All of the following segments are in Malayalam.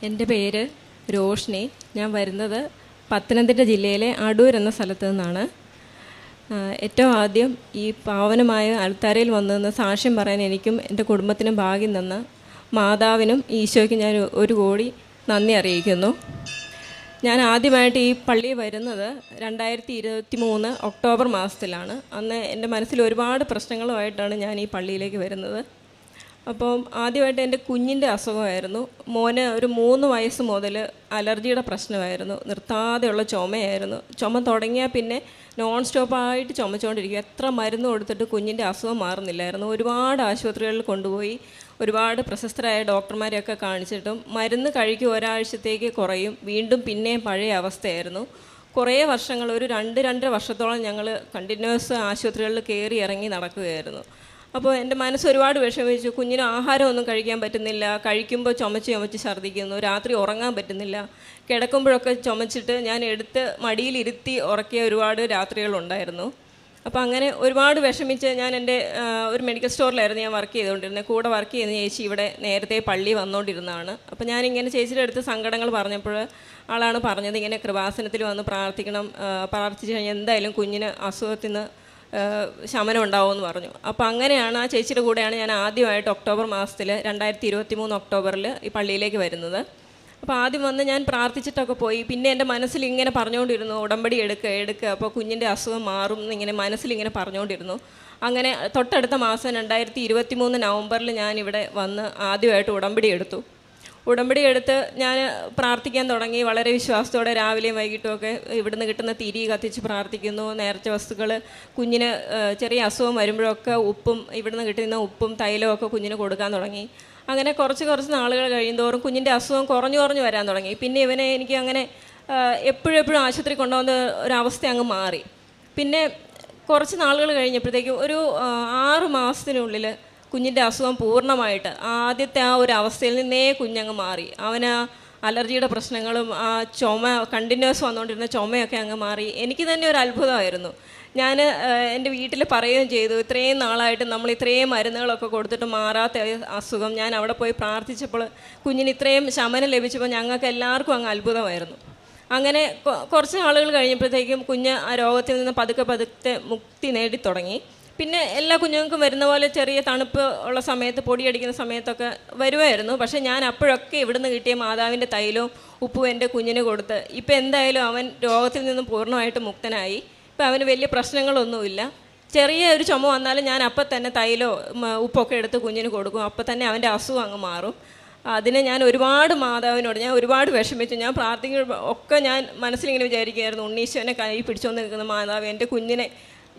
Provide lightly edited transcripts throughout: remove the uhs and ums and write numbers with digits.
എൻ്റെ പേര് രോഷ്നി. ഞാൻ വരുന്നത് പത്തനംതിട്ട ജില്ലയിലെ അടൂർ എന്ന സ്ഥലത്തു നിന്നാണ്. ഏറ്റവും ആദ്യം ഈ പാവനമായ അൾത്താരയിൽ വന്നതെന്ന് സാക്ഷ്യം പറയാൻ എനിക്കും എൻ്റെ കുടുംബത്തിനും ഭാഗ്യം തന്ന മാതാവിനും ഈശോയ്ക്കും ഞാൻ ഒരു കോടി നന്ദി അറിയിക്കുന്നു. ഞാൻ ആദ്യമായിട്ട് ഈ പള്ളിയിൽ വരുന്നത് 2023 ഒക്ടോബർ മാസത്തിലാണ്. അന്ന് എൻ്റെ മനസ്സിൽ ഒരുപാട് പ്രശ്നങ്ങളുമായിട്ടാണ് ഞാൻ ഈ പള്ളിയിലേക്ക് വരുന്നത്. അപ്പം ആദ്യമായിട്ട് എൻ്റെ കുഞ്ഞിൻ്റെ അസുഖമായിരുന്നു. മോന് ഒരു 3 വയസ്സ് മുതൽ അലർജിയുടെ പ്രശ്നമായിരുന്നു. നിർത്താതെയുള്ള ചുമയായിരുന്നു. ചുമ തുടങ്ങിയാൽ പിന്നെ നോൺ സ്റ്റോപ്പായിട്ട് ചുമച്ചുകൊണ്ടിരിക്കും. എത്ര മരുന്ന് കൊടുത്തിട്ട് കുഞ്ഞിൻ്റെ അസുഖം മാറുന്നില്ലായിരുന്നു. ഒരുപാട് ആശുപത്രികളിൽ കൊണ്ടുപോയി ഒരുപാട് പ്രശസ്തരായ ഡോക്ടർമാരെയൊക്കെ കാണിച്ചിട്ടും മരുന്ന് കഴിക്കും, ഒരാഴ്ചത്തേക്ക് കുറയും, വീണ്ടും പിന്നെയും പഴയ അവസ്ഥയായിരുന്നു. കുറേ വർഷങ്ങൾ, ഒരു 2-2.5 വർഷത്തോളം ഞങ്ങൾ കണ്ടിന്യൂസ് ആശുപത്രികളിൽ കയറി ഇറങ്ങി നടക്കുകയായിരുന്നു. അപ്പോൾ എൻ്റെ മനസ്സ് ഒരുപാട് വിഷമിച്ചു. കുഞ്ഞിന് ആഹാരമൊന്നും കഴിക്കാൻ പറ്റുന്നില്ല. കഴിക്കുമ്പോൾ ചുമച്ച് ഛർദ്ദിക്കുന്നു. രാത്രി ഉറങ്ങാൻ പറ്റുന്നില്ല. കിടക്കുമ്പോഴൊക്കെ ചുമച്ചിട്ട് ഞാൻ എടുത്ത് മടിയിലിരുത്തി ഉറക്കിയ ഒരുപാട് രാത്രികളുണ്ടായിരുന്നു. അപ്പോൾ അങ്ങനെ ഒരുപാട് വിഷമിച്ച് ഞാൻ എൻ്റെ ഒരു മെഡിക്കൽ സ്റ്റോറിലായിരുന്നു ഞാൻ വർക്ക് ചെയ്തുകൊണ്ടിരുന്നത്. കൂടെ വർക്ക് ചെയ്യുന്ന ചേച്ചി ഇവിടെ നേരത്തെ പള്ളി വന്നുകൊണ്ടിരുന്നതാണ്. അപ്പോൾ ഞാനിങ്ങനെ ചേച്ചിയുടെ അടുത്ത് സങ്കടങ്ങൾ പറഞ്ഞപ്പോൾ ആളാണ് പറഞ്ഞത്, ഇങ്ങനെ കൃപാസനത്തിൽ വന്ന് പ്രാർത്ഥിക്കണം, പ്രാർത്ഥിച്ച് കഴിഞ്ഞാൽ എന്തായാലും കുഞ്ഞിന് അസുഖത്തിന് ശമനം ഉണ്ടാവുമെന്ന് പറഞ്ഞു. അപ്പോൾ അങ്ങനെയാണ് ആ ചേച്ചിയുടെ കൂടെയാണ് ഞാൻ ആദ്യമായിട്ട് ഒക്ടോബർ മാസത്തിൽ 2023 ഒക്ടോബറിൽ ഈ പള്ളിയിലേക്ക് വരുന്നത്. അപ്പോൾ ആദ്യം വന്ന് ഞാൻ പ്രാർത്ഥിച്ചിട്ടൊക്കെ പോയി. പിന്നെ എൻ്റെ മനസ്സിൽ ഇങ്ങനെ പറഞ്ഞുകൊണ്ടിരുന്നു, ഉടമ്പടി എടുക്കുക, അപ്പോൾ കുഞ്ഞിൻ്റെ അസുഖം മാറും എന്നിങ്ങനെ മനസ്സിലിങ്ങനെ പറഞ്ഞുകൊണ്ടിരുന്നു. അങ്ങനെ തൊട്ടടുത്ത മാസം 2023 നവംബറിൽ ഞാനിവിടെ വന്ന് ആദ്യമായിട്ട് ഉടമ്പടി എടുത്തു. ഉടമ്പടി എടുത്ത് ഞാൻ പ്രാർത്ഥിക്കാൻ തുടങ്ങി. വളരെ വിശ്വാസത്തോടെ രാവിലെയും വൈകിട്ടുമൊക്കെ ഇവിടുന്ന് കിട്ടുന്ന തിരി കത്തിച്ച് പ്രാർത്ഥിക്കുന്നു. നേർച്ച വസ്തുക്കൾ, കുഞ്ഞിന് ചെറിയ അസുഖം വരുമ്പോഴൊക്കെ ഉപ്പും ഇവിടുന്ന് കിട്ടുന്ന ഉപ്പും തൈലവും ഒക്കെ കുഞ്ഞിന് കൊടുക്കാൻ തുടങ്ങി. അങ്ങനെ കുറച്ച് നാളുകൾ കഴിയുന്തോറും കുഞ്ഞിൻ്റെ അസുഖം കുറഞ്ഞു വരാൻ തുടങ്ങി. പിന്നെ ഇവനെ എനിക്ക് അങ്ങനെ എപ്പോഴും ആശുപത്രി കൊണ്ടുപോകുന്ന ഒരവസ്ഥ അങ്ങ് മാറി. പിന്നെ കുറച്ച് നാളുകൾ കഴിഞ്ഞപ്പോഴത്തേക്കും ഒരു 6 മാസത്തിനുള്ളിൽ കുഞ്ഞിൻ്റെ അസുഖം പൂർണ്ണമായിട്ട് ആദ്യത്തെ ആ ഒരു അവസ്ഥയിൽ നിന്നേ കുഞ്ഞങ്ങ് മാറി. അവന് അലർജിയുടെ പ്രശ്നങ്ങളും ആ ചുമ കണ്ടിന്യൂസ് വന്നുകൊണ്ടിരുന്ന ചുമയൊക്കെ അങ്ങ് മാറി. എനിക്ക് തന്നെ ഒരു അത്ഭുതമായിരുന്നു. ഞാൻ എൻ്റെ വീട്ടിൽ പറയുകയും ചെയ്തു, ഇത്രയും നാളായിട്ട് നമ്മൾ ഇത്രയും മരുന്നുകളൊക്കെ കൊടുത്തിട്ട് മാറാത്ത അസുഖം, ഞാൻ അവിടെ പോയി പ്രാർത്ഥിച്ചപ്പോൾ കുഞ്ഞിന് ഇത്രയും ശമനം ലഭിച്ചപ്പോൾ ഞങ്ങൾക്ക് എല്ലാവർക്കും അങ്ങ് അത്ഭുതമായിരുന്നു. അങ്ങനെ കുറച്ച് നാളുകൾ കഴിഞ്ഞപ്പോഴത്തേക്കും കുഞ്ഞ് ആ രോഗത്തിൽ നിന്ന് പതുക്കെ മുക്തി നേടി തുടങ്ങി. പിന്നെ എല്ലാ കുഞ്ഞുങ്ങൾക്കും വരുന്ന പോലെ ചെറിയ തണുപ്പ് ഉള്ള സമയത്ത്, പൊടിയടിക്കുന്ന സമയത്തൊക്കെ വരുമായിരുന്നു. പക്ഷേ ഞാൻ അപ്പോഴൊക്കെ ഇവിടുന്ന് കിട്ടിയ മാതാവിൻ്റെ തൈലവും ഉപ്പും എൻ്റെ കുഞ്ഞിന് കൊടുത്ത് ഇപ്പം എന്തായാലും അവൻ രോഗത്തിൽ നിന്നും പൂർണ്ണമായിട്ട് മുക്തനായി. ഇപ്പം അവന് വലിയ പ്രശ്നങ്ങളൊന്നുമില്ല. ചെറിയ ഒരു ചുമ വന്നാലും ഞാൻ അപ്പം തന്നെ തൈലോ ഉപ്പൊക്കെ എടുത്ത് കുഞ്ഞിന് കൊടുക്കും. അപ്പം തന്നെ അവൻ്റെ അസുഖം അങ്ങ് മാറും. അതിന് ഞാൻ ഒരുപാട് മാതാവിനോട് ഞാൻ ഒരുപാട് വിഷമിച്ചു. ഞാൻ പ്രാർത്ഥിക്കുമ്പോൾ ഒക്കെ ഞാൻ മനസ്സിലിങ്ങനെ വിചാരിക്കുകയായിരുന്നു, ഉണ്ണീശോനെ കൈ പിടിച്ചുകൊണ്ട് നിൽക്കുന്ന മാതാവ്, എൻ്റെ കുഞ്ഞിനെ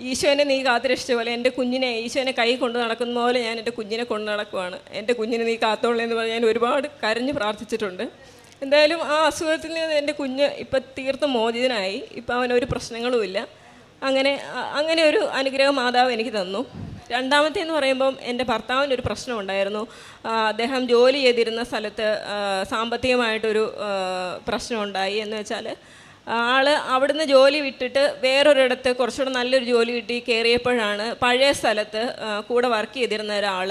ഈശോനെ നീ കാത്തുരക്ഷിച്ച പോലെ എൻ്റെ കുഞ്ഞിനെ ഈശോനെ കൈ കൊണ്ട് നടക്കുന്ന പോലെ ഞാൻ എൻ്റെ കുഞ്ഞിനെ കൊണ്ട് നടക്കുവാണ്. എൻ്റെ കുഞ്ഞിനെ നീ കാത്തോളൂ എന്ന് പറഞ്ഞ് ഞാൻ ഒരുപാട് കരഞ്ഞ് പ്രാർത്ഥിച്ചിട്ടുണ്ട്. എന്തായാലും ആ അസുഖത്തിൽ നിന്ന് എൻ്റെ കുഞ്ഞ് ഇപ്പം തീർത്തും മോചിതനായി. ഇപ്പം അവനൊരു പ്രശ്നങ്ങളുമില്ല. അങ്ങനെ ഒരു അനുഗ്രഹം മാതാവ് എനിക്ക് തന്നു. രണ്ടാമത്തേന്ന് പറയുമ്പം എൻ്റെ ഭർത്താവിനൊരു പ്രശ്നം ഉണ്ടായിരുന്നു. അദ്ദേഹം ജോലി ചെയ്തിരുന്ന സ്ഥലത്ത് സാമ്പത്തികമായിട്ടൊരു പ്രശ്നമുണ്ടായി. എന്ന് വെച്ചാൽ ആൾ അവിടുന്ന് ജോലി വിട്ടിട്ട് വേറൊരിടത്ത് കുറച്ചുകൂടെ നല്ലൊരു ജോലി കിട്ടി കയറിയപ്പോഴാണ് പഴയ സ്ഥലത്ത് കൂടെ വർക്ക് ചെയ്തിരുന്ന ഒരാൾ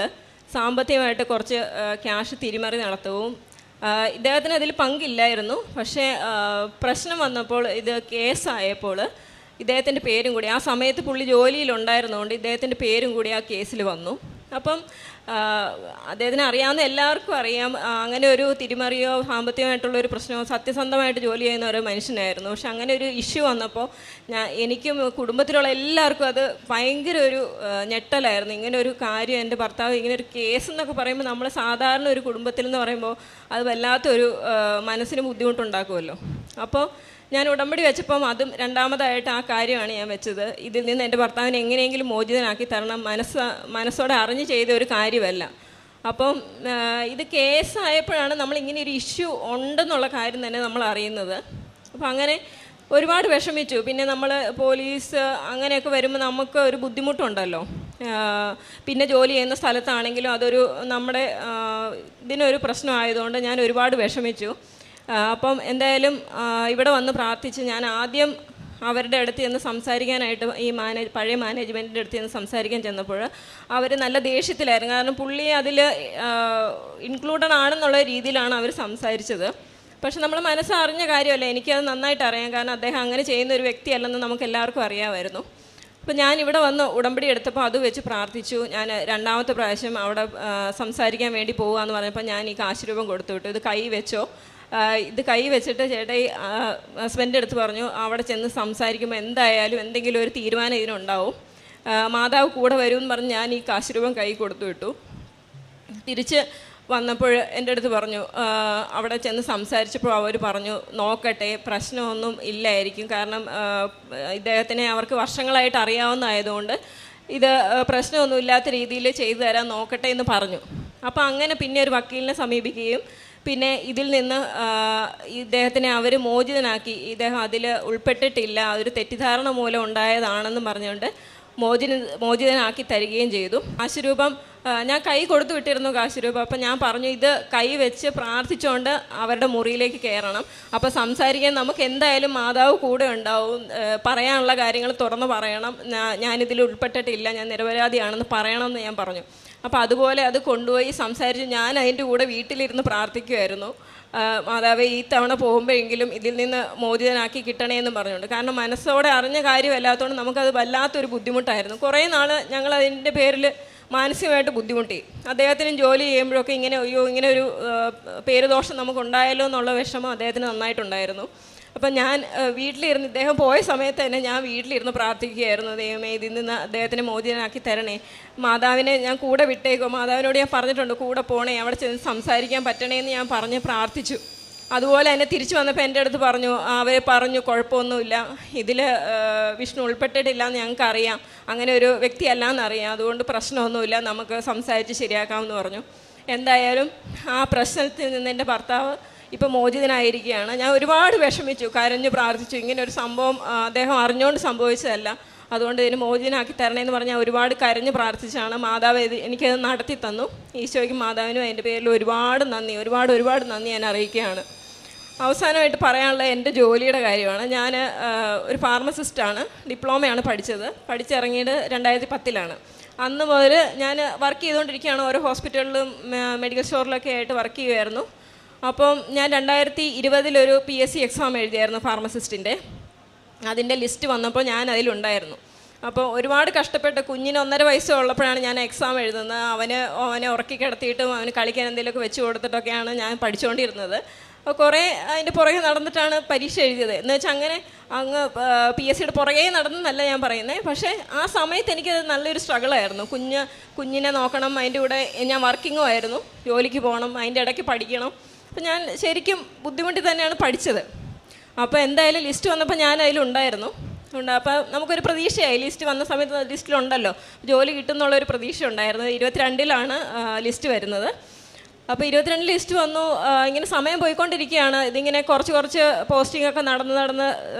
സാമ്പത്തികമായിട്ട് കുറച്ച് ക്യാഷ് തിരിമറി നടത്തവും ഇദ്ദേഹത്തിന് അതിൽ പങ്കില്ലായിരുന്നു. പക്ഷേ പ്രശ്നം വന്നപ്പോൾ, ഇത് കേസായപ്പോൾ ഇദ്ദേഹത്തിൻ്റെ പേരും കൂടി, ആ സമയത്ത് പുള്ളി ജോലിയിലുണ്ടായിരുന്നതുകൊണ്ട് ഇദ്ദേഹത്തിൻ്റെ പേരും കൂടി ആ കേസിൽ വന്നു. അപ്പം അദ്ദേഹത്തിന് അറിയാവുന്ന എല്ലാവർക്കും അറിയാം, അങ്ങനെ ഒരു തിരിമറിയോ സാമ്പത്തികമായിട്ടുള്ളൊരു പ്രശ്നമോ, സത്യസന്ധമായിട്ട് ജോലി ചെയ്യുന്ന ഒരു മനുഷ്യനായിരുന്നു. പക്ഷെ അങ്ങനെ ഒരു ഇഷ്യൂ വന്നപ്പോൾ എനിക്കും കുടുംബത്തിലുള്ള എല്ലാവർക്കും അത് ഭയങ്കര ഒരു ഞെട്ടലായിരുന്നു. ഇങ്ങനെ ഒരു കാര്യം, എൻ്റെ ഭർത്താവ് ഇങ്ങനെ ഒരു കേസ് എന്നൊക്കെ പറയുമ്പോൾ നമ്മൾ സാധാരണ ഒരു കുടുംബത്തിൽ എന്ന് പറയുമ്പോൾ അത് വല്ലാത്തൊരു മനസ്സിന് ബുദ്ധിമുട്ടുണ്ടാക്കുമല്ലോ. അപ്പോൾ ഞാൻ ഉടമ്പടി വെച്ചപ്പം അതും രണ്ടാമതായിട്ട് ആ കാര്യമാണ് ഞാൻ വെച്ചത്. ഇതിൽ നിന്ന് എൻ്റെ ഭർത്താവിനെ എങ്ങനെയെങ്കിലും മോചിതനാക്കി തരണം, മനസ്സോടെ അറിഞ്ഞ് ചെയ്ത ഒരു കാര്യമല്ല. അപ്പം ഇത് കേസായപ്പോഴാണ് നമ്മളിങ്ങനെ ഒരു ഇഷ്യൂ ഉണ്ടെന്നുള്ള കാര്യം തന്നെ നമ്മൾ അറിയുന്നത്. അപ്പം അങ്ങനെ ഒരുപാട് വിഷമിച്ചു. പിന്നെ നമ്മൾ പോലീസ് അങ്ങനെയൊക്കെ വരുമ്പോൾ നമുക്ക് ഒരു ബുദ്ധിമുട്ടുണ്ടല്ലോ. പിന്നെ ജോലി ചെയ്യുന്ന സ്ഥലത്താണെങ്കിലും അതൊരു നമ്മുടെ ഇതിനൊരു പ്രശ്നമായതുകൊണ്ട് ഞാൻ ഒരുപാട് വിഷമിച്ചു. അപ്പം എന്തായാലും ഇവിടെ വന്ന് പ്രാർത്ഥിച്ച് ഞാൻ ആദ്യം അവരുടെ അടുത്ത് ചെന്ന് സംസാരിക്കാനായിട്ട് ഈ പഴയ മാനേജ്മെൻറ്റിൻ്റെ അടുത്ത് ചെന്ന് സംസാരിക്കാൻ ചെന്നപ്പോൾ അവർ നല്ല ദേഷ്യത്തിലായിരുന്നു. കാരണം പുള്ളി അതിൽ ഇൻക്ലൂഡഡ് ആണെന്നുള്ള രീതിയിലാണ് അവർ സംസാരിച്ചത്. പക്ഷെ നമ്മൾ മനസ്സറിഞ്ഞ കാര്യമല്ല, എനിക്കത് നന്നായിട്ട് അറിയാം. കാരണം അദ്ദേഹം അങ്ങനെ ചെയ്യുന്ന ഒരു വ്യക്തിയല്ലെന്ന് നമുക്ക് എല്ലാവർക്കും അറിയാമായിരുന്നു. അപ്പോൾ ഞാൻ ഇവിടെ വന്ന് ഉടമ്പടി എടുത്തപ്പോൾ അത് വെച്ച് പ്രാർത്ഥിച്ചു. ഞാൻ രണ്ടാമത്തെ പ്രാവശ്യം അവിടെ സംസാരിക്കാൻ വേണ്ടി പോകുകയെന്ന് പറഞ്ഞപ്പോൾ ഞാൻ ഈ കാശ് രൂപം കൊടുത്തു വിട്ടു. ഇത് കൈ വെച്ചോ, ഇത് കൈ വെച്ചിട്ട് ചേട്ടായി ഹസ്ബൻഡിൻ്റെ അടുത്ത് പറഞ്ഞു അവിടെ ചെന്ന് സംസാരിക്കുമ്പോൾ എന്തായാലും എന്തെങ്കിലും ഒരു തീരുമാനം ഇതിനുണ്ടാവും, മാതാവ് കൂടെ വരുമെന്ന് പറഞ്ഞ് ഞാൻ ഈ കാശ് രൂപം കൈ കൊടുത്തു വിട്ടു. തിരിച്ച് വന്നപ്പോൾ എൻ്റെ അടുത്ത് പറഞ്ഞു, അവിടെ ചെന്ന് സംസാരിച്ചപ്പോൾ അവർ പറഞ്ഞു നോക്കട്ടെ, പ്രശ്നമൊന്നും ഇല്ലായിരിക്കും, കാരണം ഇദ്ദേഹത്തിനെ അവർക്ക് വർഷങ്ങളായിട്ട് അറിയാവുന്നതായതുകൊണ്ട് ഇത് പ്രശ്നമൊന്നും ഇല്ലാത്ത രീതിയിൽ ചെയ്തു തരാൻ നോക്കട്ടെ എന്ന് പറഞ്ഞു. അപ്പോൾ അങ്ങനെ പിന്നെ ഒരു വക്കീലിനെ സമീപിക്കുകയും പിന്നെ ഇതിൽ നിന്ന് ഇദ്ദേഹത്തിനെ അവർ മോചിതനാക്കി, ഇദ്ദേഹം അതിൽ ഉൾപ്പെട്ടിട്ടില്ല, അതൊരു തെറ്റിദ്ധാരണ മൂലം ഉണ്ടായതാണെന്നും പറഞ്ഞുകൊണ്ട് മോചിതനാക്കി തരികയും ചെയ്തു. കാശ് രൂപം ഞാൻ കൈ കൊടുത്തു വിട്ടിരുന്നു കാശ് രൂപം. അപ്പം ഞാൻ പറഞ്ഞു ഇത് കൈ വെച്ച് പ്രാർത്ഥിച്ചുകൊണ്ട് അവരുടെ മുറിയിലേക്ക് കയറണം, അപ്പോൾ സംസാരിക്കാൻ നമുക്ക് എന്തായാലും മാതാവ് കൂടെ ഉണ്ടാവും, പറയാനുള്ള കാര്യങ്ങൾ തുറന്ന് പറയണം, ഞാനിതിൽ ഉൾപ്പെട്ടിട്ടില്ല, ഞാൻ നിരപരാധിയാണെന്ന് പറയണമെന്ന് ഞാൻ പറഞ്ഞു. അപ്പോൾ അതുപോലെ അത് കൊണ്ടുപോയി സംസാരിച്ച് ഞാൻ അതിൻ്റെ കൂടെ വീട്ടിലിരുന്ന് പ്രാർത്ഥിക്കുമായിരുന്നു, മാതാവേ ഈ തവണ പോകുമ്പോഴെങ്കിലും ഇതിൽ നിന്ന് മോചിതനാക്കി കിട്ടണേ എന്ന് പറഞ്ഞുകൊണ്ട്. കാരണം മനസ്സോടെ അറിഞ്ഞ കാര്യമല്ലാത്തതുകൊണ്ട് നമുക്കത് വല്ലാത്തൊരു ബുദ്ധിമുട്ടായിരുന്നു. കുറേ നാൾ ഞങ്ങൾ അതിൻ്റെ പേരിൽ മാനസികമായിട്ട് ബുദ്ധിമുട്ടി. അദ്ദേഹത്തിനും ജോലി ചെയ്യുമ്പോഴൊക്കെ ഇങ്ങനെ ഒരു പേരുദോഷം നമുക്കുണ്ടായല്ലോ എന്നുള്ള വിഷമം അദ്ദേഹത്തിന് നന്നായിട്ടുണ്ടായിരുന്നു. അപ്പം ഞാൻ വീട്ടിലിരുന്ന് ഇദ്ദേഹം പോയ സമയത്ത് തന്നെ ഞാൻ വീട്ടിലിരുന്ന് പ്രാർത്ഥിക്കുകയായിരുന്നു, ദൈവമേ ഇതിൽ നിന്ന് അദ്ദേഹത്തിനെ മോചിതനാക്കി തരണേ, മാതാവിനെ ഞാൻ കൂടെ വിട്ടേക്കോ, മാതാവിനോട് ഞാൻ പറഞ്ഞിട്ടുണ്ട് കൂടെ പോണേ, അവിടെ ചെന്ന് സംസാരിക്കാൻ പറ്റണേ എന്ന് ഞാൻ പറഞ്ഞ് പ്രാർത്ഥിച്ചു. അതുപോലെ തന്നെ തിരിച്ചു വന്നപ്പോൾ എൻ്റെ അടുത്ത് പറഞ്ഞു, അവർ പറഞ്ഞു കുഴപ്പമൊന്നുമില്ല, ഇതിൽ വിഷ്ണു ഉൾപ്പെട്ടിട്ടില്ല എന്ന് ഞങ്ങൾക്കറിയാം, അങ്ങനെ ഒരു വ്യക്തിയല്ല എന്നറിയാം, അതുകൊണ്ട് പ്രശ്നമൊന്നുമില്ല, നമുക്ക് സംസാരിച്ച് ശരിയാക്കാമെന്ന് പറഞ്ഞു. എന്തായാലും ആ പ്രശ്നത്തിൽ നിന്ന് എൻ്റെ ഭർത്താവ് ഇപ്പോൾ മോചിതനായിരിക്കുകയാണ്. ഞാൻ ഒരുപാട് വിഷമിച്ചു, കരഞ്ഞു പ്രാർത്ഥിച്ചു. ഇങ്ങനെ ഒരു സംഭവം അദ്ദേഹം അറിഞ്ഞുകൊണ്ട് സംഭവിച്ചതല്ല, അതുകൊണ്ട് ഇതിന് മോചിതനാക്കി തരണേന്ന് പറഞ്ഞാൽ ഒരുപാട് കരഞ്ഞ് പ്രാർത്ഥിച്ചാണ് മാതാവ് എനിക്കത് നടത്തി തന്നു. ഈശോയ്ക്കും മാതാവിനും അതിൻ്റെ പേരിൽ ഒരുപാട് നന്ദി ഞാൻ അറിയിക്കുകയാണ്. അവസാനമായിട്ട് പറയാനുള്ള എൻ്റെ ജോലിയുടെ കാര്യമാണ്. ഞാൻ ഒരു ഫാർമസിസ്റ്റാണ്, ഡിപ്ലോമയാണ് പഠിച്ചിറങ്ങിയത് 2010 അന്ന് മുതൽ ഞാൻ വർക്ക് ചെയ്തുകൊണ്ടിരിക്കുകയാണ്. ഓരോ ഹോസ്പിറ്റലിലും മെഡിക്കൽ സ്റ്റോറിലൊക്കെ ആയിട്ട് വർക്ക് ചെയ്യുമായിരുന്നു. അപ്പം ഞാൻ 2020 PSC എക്സാം എഴുതിയായിരുന്നു ഫാർമസിസ്റ്റിൻ്റെ. അതിൻ്റെ ലിസ്റ്റ് വന്നപ്പോൾ ഞാൻ അതിലുണ്ടായിരുന്നു. അപ്പോൾ ഒരുപാട് കഷ്ടപ്പെട്ട് കുഞ്ഞിന് 1.5 വയസ്സ് ഉള്ളപ്പോഴാണ് ഞാൻ എക്സാം എഴുതുന്നത്. അവനെ ഉറക്കി കിടത്തിയിട്ടും അവന് കളിക്കാൻ എന്തെങ്കിലുമൊക്കെ വെച്ച് കൊടുത്തിട്ടൊക്കെയാണ് ഞാൻ പഠിച്ചുകൊണ്ടിരുന്നത്. അപ്പോൾ കുറേ അതിൻ്റെ പുറകെ നടന്നിട്ടാണ് പരീക്ഷ എഴുതിയത്. എന്ന് വെച്ചാൽ അങ്ങനെ അങ്ങ് PSCയുടെ പുറകെ നടന്നെന്നല്ല ഞാൻ പറയുന്നത്, പക്ഷേ ആ സമയത്ത് എനിക്കത് നല്ലൊരു സ്ട്രഗിളായിരുന്നു. കുഞ്ഞിനെ നോക്കണം, അതിൻ്റെ കൂടെ ഞാൻ വർക്കിങ്ങും ആയിരുന്നു, ജോലിക്ക് പോകണം, അതിൻ്റെ ഇടയ്ക്ക് പഠിക്കണം. അപ്പോൾ ഞാൻ ശരിക്കും ബുദ്ധിമുട്ടി തന്നെയാണ് പഠിച്ചത്. അപ്പോൾ എന്തായാലും ലിസ്റ്റ് വന്നപ്പോൾ ഞാൻ അതിലുണ്ടായിരുന്നു. അപ്പോൾ നമുക്കൊരു പ്രതീക്ഷയായി, ലിസ്റ്റ് വന്ന സമയത്ത് ലിസ്റ്റിലുണ്ടല്ലോ, ജോലി കിട്ടുമെന്നുള്ളൊരു പ്രതീക്ഷ ഉണ്ടായിരുന്നു. 22 ലിസ്റ്റ് വരുന്നത്. അപ്പോൾ 22 ലിസ്റ്റ് വന്നു. ഇങ്ങനെ സമയം പോയിക്കൊണ്ടിരിക്കുകയാണ്. ഇതിങ്ങനെ കുറച്ച് പോസ്റ്റിങ്ങൊക്കെ നടന്ന്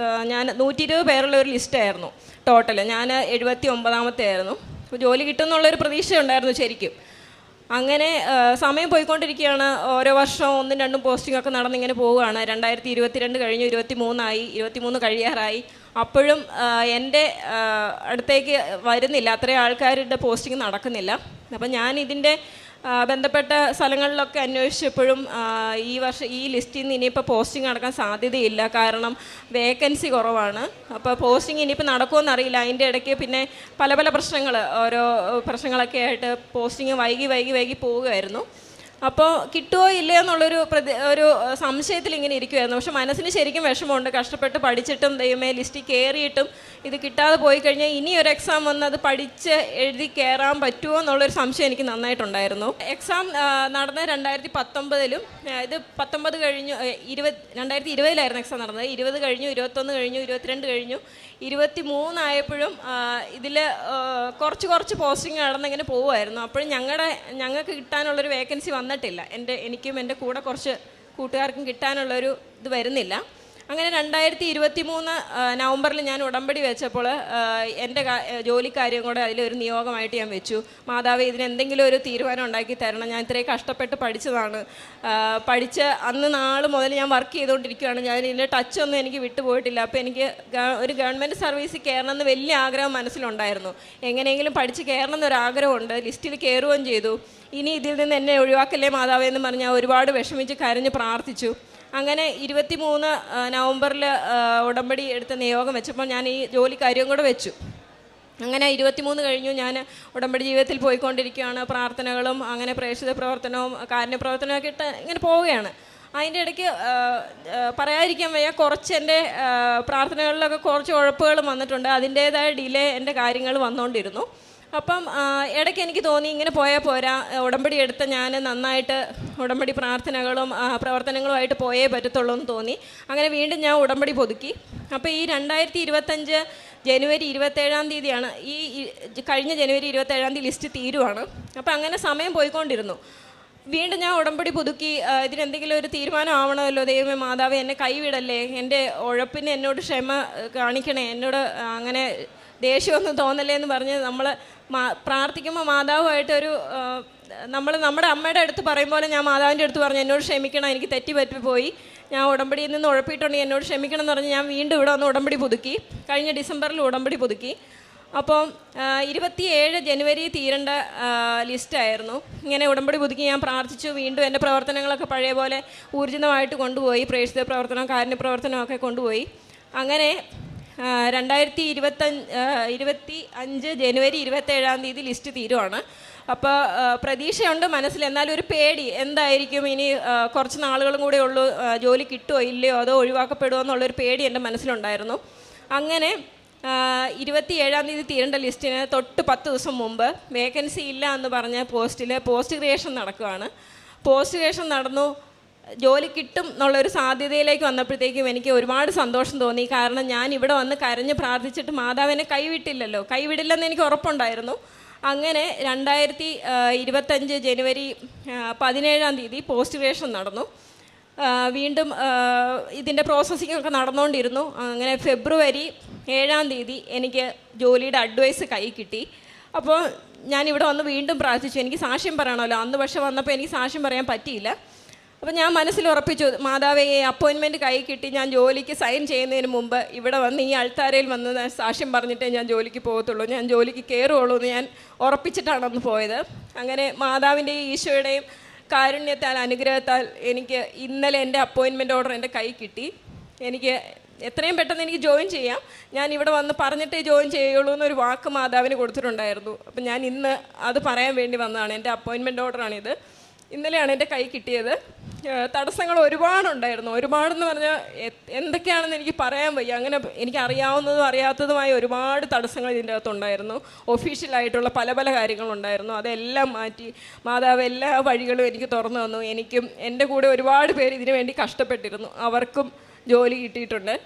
ഞാൻ 120 പേരുള്ള ഒരു ലിസ്റ്റായിരുന്നു ടോട്ടൽ. ഞാൻ 79ാമത്തെ ആയിരുന്നു. അപ്പോൾ ജോലി കിട്ടുമെന്നുള്ളൊരു പ്രതീക്ഷ ഉണ്ടായിരുന്നു ശരിക്കും. അങ്ങനെ സമയം പോയിക്കൊണ്ടിരിക്കുകയാണ്. ഓരോ വർഷവും 1-2 പോസ്റ്റിങ്ങൊക്കെ നടന്നിങ്ങനെ പോവുകയാണ്. 2022 കഴിഞ്ഞു, 23 കഴിയാറായി. അപ്പോഴും എൻ്റെ അടുത്തേക്ക് വരുന്നില്ല, അത്രയും ആൾക്കാരുടെ പോസ്റ്റിംഗ് നടക്കുന്നില്ല. അപ്പം ഞാൻ ഇതിൻ്റെ ബന്ധപ്പെട്ട സ്ഥലങ്ങളിലൊക്കെ അന്വേഷിച്ചപ്പോഴും ഈ ലിസ്റ്റിൽ നിന്ന് ഇനിയിപ്പോൾ പോസ്റ്റിംഗ് നടക്കാൻ സാധ്യതയില്ല, കാരണം വേക്കൻസി കുറവാണ്. അപ്പോൾ പോസ്റ്റിംഗ് ഇനിയിപ്പോൾ നടക്കുമെന്നറിയില്ല. അതിൻ്റെ ഇടയ്ക്ക് പിന്നെ പല പ്രശ്നങ്ങൾ, ഓരോ പ്രശ്നങ്ങളൊക്കെ ആയിട്ട് പോസ്റ്റിംഗ് വൈകി പോവുകയായിരുന്നു. അപ്പോൾ കിട്ടുമോ ഇല്ലയോ എന്നുള്ളൊരു ഒരു സംശയത്തിൽ ഇങ്ങനെ ഇരിക്കുമായിരുന്നു. പക്ഷെ മനസ്സിന് ശരിക്കും വിഷമമുണ്ട്. കഷ്ടപ്പെട്ട് പഠിച്ചിട്ടും ദൈവമേ ലിസ്റ്റിൽ കയറിയിട്ടും ഇത് കിട്ടാതെ പോയി കഴിഞ്ഞാൽ ഇനി ഒരു എക്സാം വന്ന് അത് പഠിച്ച് എഴുതി കയറാൻ പറ്റുമോ എന്നുള്ളൊരു സംശയം എനിക്ക് നന്നായിട്ടുണ്ടായിരുന്നു. എക്സാം നടന്നത് 2019 ഇത് 19 കഴിഞ്ഞു, 2020 എക്സാം നടന്നത്. 20 കഴിഞ്ഞു, 21 കഴിഞ്ഞു, 22 കഴിഞ്ഞു, 23 ആയപ്പോഴും ഇതിൽ കുറച്ച് പോസ്റ്റിംഗ് നടന്നിങ്ങനെ പോവുമായിരുന്നു. അപ്പോഴും ഞങ്ങൾക്ക് കിട്ടാനുള്ളൊരു വേക്കൻസി വന്നിട്ടില്ല. എനിക്കും എൻ്റെ കൂടെ കുറച്ച് കൂട്ടുകാർക്കും കിട്ടാനുള്ളൊരു ഇത് വരുന്നില്ല. അങ്ങനെ 2023 നവംബറിൽ ഞാൻ ഉടമ്പടി വെച്ചപ്പോൾ എൻ്റെ ജോലിക്കാര്യം കൂടെ അതിലൊരു നിയോഗമായിട്ട് ഞാൻ വെച്ചു. മാതാവേ, ഇതിനെന്തെങ്കിലും ഒരു തീരുമാനം ഉണ്ടാക്കി തരണം. ഞാൻ ഇത്രയും കഷ്ടപ്പെട്ട് പഠിച്ചതാണ്. പഠിച്ച് അന്ന് നാൾ മുതൽ ഞാൻ വർക്ക് ചെയ്തുകൊണ്ടിരിക്കുകയാണ്. ഞാൻ ഇതിൻ്റെ ടച്ചൊന്നും എനിക്ക് വിട്ടുപോയിട്ടില്ല. അപ്പോൾ എനിക്ക് ഒരു ഗവൺമെൻറ് സർവീസിൽ കയറണമെന്ന് വലിയ ആഗ്രഹം മനസ്സിലുണ്ടായിരുന്നു. എങ്ങനെയെങ്കിലും പഠിച്ച് കയറണം എന്നൊരാഗ്രഹമുണ്ട്. ലിസ്റ്റിൽ കയറുകയും ചെയ്തു. ഇനി ഇതിൽ നിന്ന് എന്നെ ഒഴിവാക്കല്ലേ മാതാവേ എന്ന് പറഞ്ഞ് ഞാൻ ഒരുപാട് വിഷമിച്ച് കരഞ്ഞ് പ്രാർത്ഥിച്ചു. അങ്ങനെ 23 നവംബറിൽ ഉടമ്പടി എടുത്ത നിയോഗം വെച്ചപ്പോൾ ഞാൻ ഈ ജോലിക്കാര്യം കൂടെ വെച്ചു. അങ്ങനെ 23 കഴിഞ്ഞു. ഞാൻ ഉടമ്പടി ജീവിതത്തിൽ പോയിക്കൊണ്ടിരിക്കുകയാണ്. പ്രാർത്ഥനകളും അങ്ങനെ പ്രേക്ഷിത പ്രവർത്തനവും കാരുണ്യപ്രവർത്തനമൊക്കെ ഇട്ട് ഇങ്ങനെ പോവുകയാണ്. അതിൻ്റെ ഇടയ്ക്ക് പറയാതിരിക്കാൻ വയ്യ, കുറച്ച് എൻ്റെ പ്രാർത്ഥനകളിലൊക്കെ കുറച്ച് ഉഴപ്പുകൾ വന്നിട്ടുണ്ട്. അതിൻ്റേതായ ഡിലേ എൻ്റെ കാര്യങ്ങൾ വന്നുകൊണ്ടിരുന്നു. അപ്പം ഇടയ്ക്ക് എനിക്ക് തോന്നി ഇങ്ങനെ പോയാൽ പോരാ, ഉടമ്പടി എടുത്ത ഞാൻ നന്നായിട്ട് ഉടമ്പടി പ്രാർത്ഥനകളും പ്രവർത്തനങ്ങളുമായിട്ട് പോയേ പറ്റത്തുള്ളൂ എന്ന് തോന്നി. അങ്ങനെ വീണ്ടും ഞാൻ ഉടമ്പടി പുതുക്കി. അപ്പോൾ ഈ 2025 ജനുവരി 27 ഈ കഴിഞ്ഞ ജനുവരി 27 ലിസ്റ്റ് തീരുവാണ്. അപ്പോൾ അങ്ങനെ സമയം പോയിക്കൊണ്ടിരുന്നു. വീണ്ടും ഞാൻ ഉടമ്പടി പുതുക്കി. ഇതിനെന്തെങ്കിലും ഒരു തീരുമാനം ആവണമല്ലോ. ദൈവമേ മാതാവേ, എന്നെ കൈവിടല്ലേ, എൻ്റെ ഉഴപ്പിന് എന്നോട് ക്ഷമ കാണിക്കണേ, എന്നോട് അങ്ങനെ ദേഷ്യമൊന്നും തോന്നല്ലേ എന്ന് പറഞ്ഞ് നമ്മൾ പ്രാർത്ഥിക്കുമ്പോൾ മാതാവുമായിട്ടൊരു നമ്മുടെ അമ്മയുടെ അടുത്ത് പറയും പോലെ ഞാൻ മാതാവിൻ്റെ അടുത്ത് പറഞ്ഞു, എന്നോട് ക്ഷമിക്കണം, എനിക്ക് തെറ്റി പറ്റിപ്പോയി, ഞാൻ ഉടമ്പടിയിൽ നിന്ന് ഉഴപ്പിയിട്ടുണ്ടെങ്കിൽ എന്നോട് ക്ഷമിക്കണം എന്ന് പറഞ്ഞ് ഞാൻ വീണ്ടും ഇവിടെ വന്ന് ഉടമ്പടി പുതുക്കി. കഴിഞ്ഞ ഡിസംബറിൽ ഉടമ്പടി പുതുക്കി. അപ്പോൾ 27 ജനുവരി തീരേണ്ട ലിസ്റ്റായിരുന്നു. ഇങ്ങനെ ഉടമ്പടി പുതുക്കി ഞാൻ പ്രാർത്ഥിച്ചു. വീണ്ടും എൻ്റെ പ്രവർത്തനങ്ങളൊക്കെ പഴയ പോലെ ഊർജിതമായിട്ട് കൊണ്ടുപോയി. പ്രേക്ഷിത പ്രവർത്തനം, കാരുണ്യപ്രവർത്തനമൊക്കെ കൊണ്ടുപോയി. അങ്ങനെ 2025 ജനുവരി 27 ലിസ്റ്റ് തീരുവാണ്. അപ്പോൾ പ്രതീക്ഷയുണ്ട് മനസ്സിൽ, എന്നാലും ഒരു പേടി, എന്തായിരിക്കും ഇനി കുറച്ച് നാളുകളും കൂടെ ഉള്ളൂ, ജോലി കിട്ടുമോ ഇല്ലയോ, അതോ ഒഴിവാക്കപ്പെടുമോ എന്നുള്ളൊരു പേടി എൻ്റെ മനസ്സിലുണ്ടായിരുന്നു. അങ്ങനെ 27 തീരേണ്ട ലിസ്റ്റിന് തൊട്ട് 10 ദിവസം മുമ്പ് വേക്കൻസി ഇല്ല എന്ന് പറഞ്ഞ പോസ്റ്റിൽ പോസ്റ്റ് ക്രിയേഷൻ നടക്കുകയാണ്. പോസ്റ്റ് ക്രിയേഷൻ നടന്നു. ജോലി കിട്ടും എന്നുള്ളൊരു സാധ്യതയിലേക്ക് വന്നപ്പോഴത്തേക്കും എനിക്ക് ഒരുപാട് സന്തോഷം തോന്നി. കാരണം ഞാൻ ഇവിടെ വന്ന് കരഞ്ഞ് പ്രാർത്ഥിച്ചിട്ട് മാതാവിനെ കൈവിട്ടില്ലല്ലോ, കൈവിടില്ലെന്ന് എനിക്ക് ഉറപ്പുണ്ടായിരുന്നു. അങ്ങനെ 2025 ജനുവരി 17 പോസ്റ്റ് ക്രിയേഷൻ നടന്നു. വീണ്ടും ഇതിൻ്റെ പ്രോസസ്സിംഗ് ഒക്കെ നടന്നുകൊണ്ടിരുന്നു. അങ്ങനെ ഫെബ്രുവരി 7 എനിക്ക് ജോലിയുടെ അഡ്വൈസ് കൈ കിട്ടി. അപ്പോൾ ഞാനിവിടെ വന്ന് വീണ്ടും പ്രാർത്ഥിച്ചു. എനിക്ക് സാക്ഷ്യം പറയണമല്ലോ. അന്ന് പക്ഷെ വന്നപ്പോൾ എനിക്ക് സാക്ഷ്യം പറയാൻ പറ്റിയില്ല. അപ്പോൾ ഞാൻ മനസ്സിൽ ഉറപ്പിച്ചു, മാതാവേ, അപ്പോയിൻമെൻറ്റ് കൈ കിട്ടി, ഞാൻ ജോലിക്ക് സൈൻ ചെയ്യുന്നതിന് മുമ്പ് ഇവിടെ വന്ന് ഈ അൾത്താരയിൽ വന്ന് സാക്ഷ്യം പറഞ്ഞിട്ടേ ഞാൻ ജോലിക്ക് പോകത്തുള്ളൂ, ഞാൻ ജോലിക്ക് കയറുകയുള്ളൂ എന്ന് ഞാൻ ഉറപ്പിച്ചിട്ടാണ് അന്ന് പോയത്. അങ്ങനെ മാതാവിൻ്റെയും ഈശോയുടെയും കാരുണ്യത്താൽ, അനുഗ്രഹത്താൽ എനിക്ക് ഇന്നലെ എൻ്റെ അപ്പോയിൻമെൻറ്റ് ഓർഡർ എൻ്റെ കൈ കിട്ടി. എനിക്ക് എത്രയും പെട്ടെന്ന് എനിക്ക് ജോയിൻ ചെയ്യാം, ഞാൻ ഇവിടെ വന്ന് പറഞ്ഞിട്ടേ ജോയിൻ ചെയ്യുള്ളൂ എന്നൊരു വാക്ക് മാതാവിന് കൊടുത്തിട്ടുണ്ടായിരുന്നു. അപ്പം ഞാൻ ഇന്ന് അത് പറയാൻ വേണ്ടി വന്നതാണ്. എൻ്റെ അപ്പോയിൻമെൻറ്റ് ഓർഡറാണിത്. ഇന്നലെയാണ് എൻ്റെ കൈ കിട്ടിയത്. തടസ്സങ്ങൾ ഒരുപാടുണ്ടായിരുന്നു. ഒരുപാടെന്ന് പറഞ്ഞാൽ എന്തൊക്കെയാണെന്ന് എനിക്ക് പറയാൻ വയ്യ. അങ്ങനെ എനിക്ക് അറിയാവുന്നതും അറിയാത്തതുമായ ഒരുപാട് തടസ്സങ്ങൾ ഇതിൻ്റെ അകത്തുണ്ടായിരുന്നു. ഒഫീഷ്യലായിട്ടുള്ള പല പല കാര്യങ്ങളുണ്ടായിരുന്നു. അതെല്ലാം മാറ്റി മാതാവ് എല്ലാ വഴികളും എനിക്ക് തുറന്നു തന്നു. എനിക്കും എൻ്റെ കൂടെ ഒരുപാട് പേര് ഇതിനു വേണ്ടി കഷ്ടപ്പെട്ടിരുന്നു. അവർക്കും ജോലി കിട്ടിയിട്ടുണ്ട്.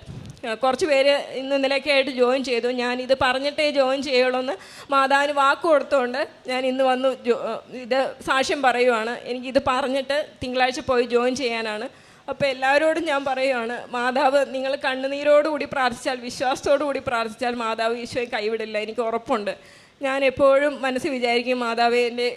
കുറച്ച് പേര് ഇന്നലെയൊക്കെ ആയിട്ട് ജോയിൻ ചെയ്തു. ഞാനിത് പറഞ്ഞിട്ടേ ജോയിൻ ചെയ്യുള്ളൂ എന്ന് മാതാവിന് വാക്ക് കൊടുത്തുകൊണ്ട് ഞാൻ ഇന്ന് വന്ന് ഇത് സാക്ഷ്യം പറയുവാണ്. എനിക്കിത് പറഞ്ഞിട്ട് തിങ്കളാഴ്ച പോയി ജോയിൻ ചെയ്യാനാണ്. അപ്പോൾ എല്ലാവരോടും ഞാൻ പറയുവാണ്, മാതാവ് നിങ്ങൾ കണ്ണുനീരോടുകൂടി പ്രാർത്ഥിച്ചാൽ, വിശ്വാസത്തോടുകൂടി പ്രാർത്ഥിച്ചാൽ മാതാവ് ഈശോയെ കൈവിടില്ല. എനിക്ക് ഉറപ്പുണ്ട്. ഞാൻ എപ്പോഴും മനസ്സിൽ വിചാരിക്കും, മാതാവ് എൻ്റെ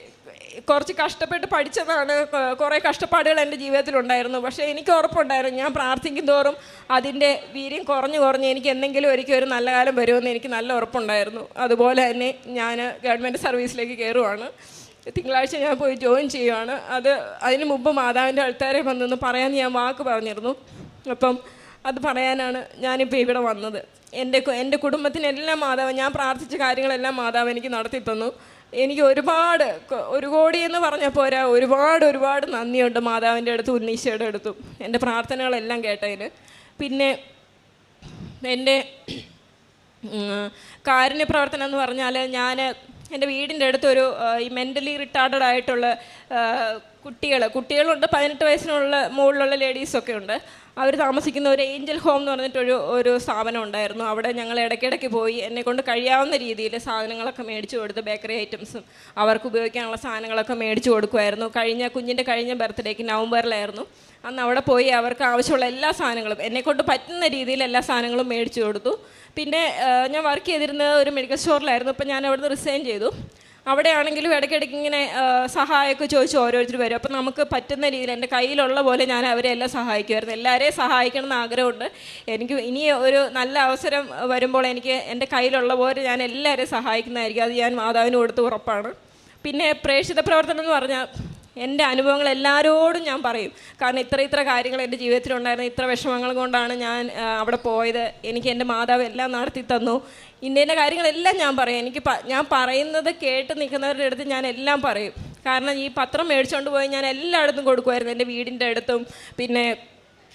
കുറച്ച് കഷ്ടപ്പെട്ട് പഠിച്ചതാണ്, കുറേ കഷ്ടപ്പാടുകൾ എൻ്റെ ജീവിതത്തിലുണ്ടായിരുന്നു. പക്ഷേ എനിക്ക് ഉറപ്പുണ്ടായിരുന്നു, ഞാൻ പ്രാർത്ഥിക്കും തോറും അതിൻ്റെ വീര്യം കുറഞ്ഞ് എനിക്ക് എന്തെങ്കിലും ഒരിക്കലും ഒരു നല്ല കാലം വരുമെന്ന് എനിക്ക് നല്ല ഉറപ്പുണ്ടായിരുന്നു. അതുപോലെ തന്നെ ഞാൻ ഗവൺമെൻറ് സർവീസിലേക്ക് കയറുവാണ്. തിങ്കളാഴ്ച ഞാൻ പോയി ജോയിൻ ചെയ്യുവാണ്. അതിന് മുമ്പ് മാതാവിൻ്റെ ആൾക്കാരെ വന്നെന്ന് പറയാൻ ഞാൻ വാക്ക് പറഞ്ഞിരുന്നു. അപ്പം അത് പറയാനാണ് ഞാനിപ്പോൾ ഇവിടെ വന്നത്. എൻ്റെ കുടുംബത്തിനെല്ലാം മാതാവ്, ഞാൻ പ്രാർത്ഥിച്ച കാര്യങ്ങളെല്ലാം മാതാവ് എനിക്ക് നടത്തി തന്നു. എനിക്ക് ഒരുപാട്, 1 കോടി എന്ന് പറഞ്ഞാൽ പോരാ, ഒരുപാട് നന്ദിയുണ്ട് മാതാവിൻ്റെ അടുത്തും ഉന്നീശയുടെ അടുത്തും എൻ്റെ പ്രാർത്ഥനകളെല്ലാം കേട്ടതിന്. പിന്നെ എൻ്റെ കാരുണ്യപ്രവർത്തനം എന്ന് പറഞ്ഞാൽ, ഞാൻ എൻ്റെ വീടിൻ്റെ അടുത്തൊരു ഈ മെൻ്റലി റിട്ടാർഡഡ് ആയിട്ടുള്ള കുട്ടികളുണ്ട്. 18 വയസ്സിനുള്ള മുകളിലുള്ള ലേഡീസൊക്കെ ഉണ്ട്. അവർ താമസിക്കുന്ന ഒരു ഏഞ്ചൽ ഹോം എന്ന് പറഞ്ഞിട്ടൊരു സ്ഥാപനം ഉണ്ടായിരുന്നു. അവിടെ ഞങ്ങൾ ഇടയ്ക്കിടയ്ക്ക് പോയി എന്നെക്കൊണ്ട് കഴിയാവുന്ന രീതിയിൽ സാധനങ്ങളൊക്കെ മേടിച്ചു കൊടുത്ത്, ബേക്കറി ഐറ്റംസും അവർക്ക് ഉപയോഗിക്കാനുള്ള സാധനങ്ങളൊക്കെ മേടിച്ചു കൊടുക്കുമായിരുന്നു. കുഞ്ഞിൻ്റെ കഴിഞ്ഞ ബർത്ത്ഡേക്ക് നവംബറിലായിരുന്നു. അന്ന് അവിടെ പോയി അവർക്ക് ആവശ്യമുള്ള എല്ലാ സാധനങ്ങളും എന്നെക്കൊണ്ട് പറ്റുന്ന രീതിയിൽ എല്ലാ സാധനങ്ങളും മേടിച്ചു കൊടുത്തു. പിന്നെ ഞാൻ വർക്ക് ചെയ്തിരുന്നത് ഒരു മെഡിക്കൽ സ്റ്റോറിലായിരുന്നു. ഇപ്പം ഞാൻ അവിടുന്ന് റിസൈൻ ചെയ്തു. അവിടെയാണെങ്കിലും ഇടയ്ക്കിടയ്ക്ക് ഇങ്ങനെ സഹായമൊക്കെ ചോദിച്ച് ഓരോരുത്തർ വരും. അപ്പം നമുക്ക് പറ്റുന്ന രീതിയിൽ എൻ്റെ കയ്യിലുള്ള പോലെ ഞാൻ അവരെ എല്ലാം സഹായിക്കുമായിരുന്നു. എല്ലാവരെയും സഹായിക്കണം എന്ന് ആഗ്രഹമുണ്ട്. എനിക്ക് ഇനി ഒരു നല്ല അവസരം വരുമ്പോൾ എനിക്ക് എൻ്റെ കയ്യിലുള്ള പോലെ ഞാൻ എല്ലാവരെയും സഹായിക്കുന്നതായിരിക്കും. അത് ഞാൻ മാതാവിന് കൊടുത്ത് ഉറപ്പാണ്. പിന്നെ പ്രേക്ഷിത പ്രവർത്തനം എന്ന് പറഞ്ഞാൽ എൻ്റെ അനുഭവങ്ങൾ എല്ലാവരോടും ഞാൻ പറയും. കാരണം ഇത്ര കാര്യങ്ങൾ എൻ്റെ ജീവിതത്തിലുണ്ടായിരുന്നു. ഇത്ര വിഷമങ്ങൾ കൊണ്ടാണ് ഞാൻ അവിടെ പോയത്. എനിക്ക് എൻ്റെ മാതാവ് എല്ലാം നടത്തി തന്നു. ഇന്ന കാര്യങ്ങളെല്ലാം ഞാൻ പറയും. ഞാൻ പറയുന്നത് കേട്ട് നിൽക്കുന്നവരുടെ അടുത്ത് ഞാൻ എല്ലാം പറയും. കാരണം ഈ പത്രം മേടിച്ചുകൊണ്ട് പോയി ഞാൻ എല്ലായിടത്തും കൊടുക്കുമായിരുന്നു. എൻ്റെ വീടിൻ്റെ അടുത്തും പിന്നെ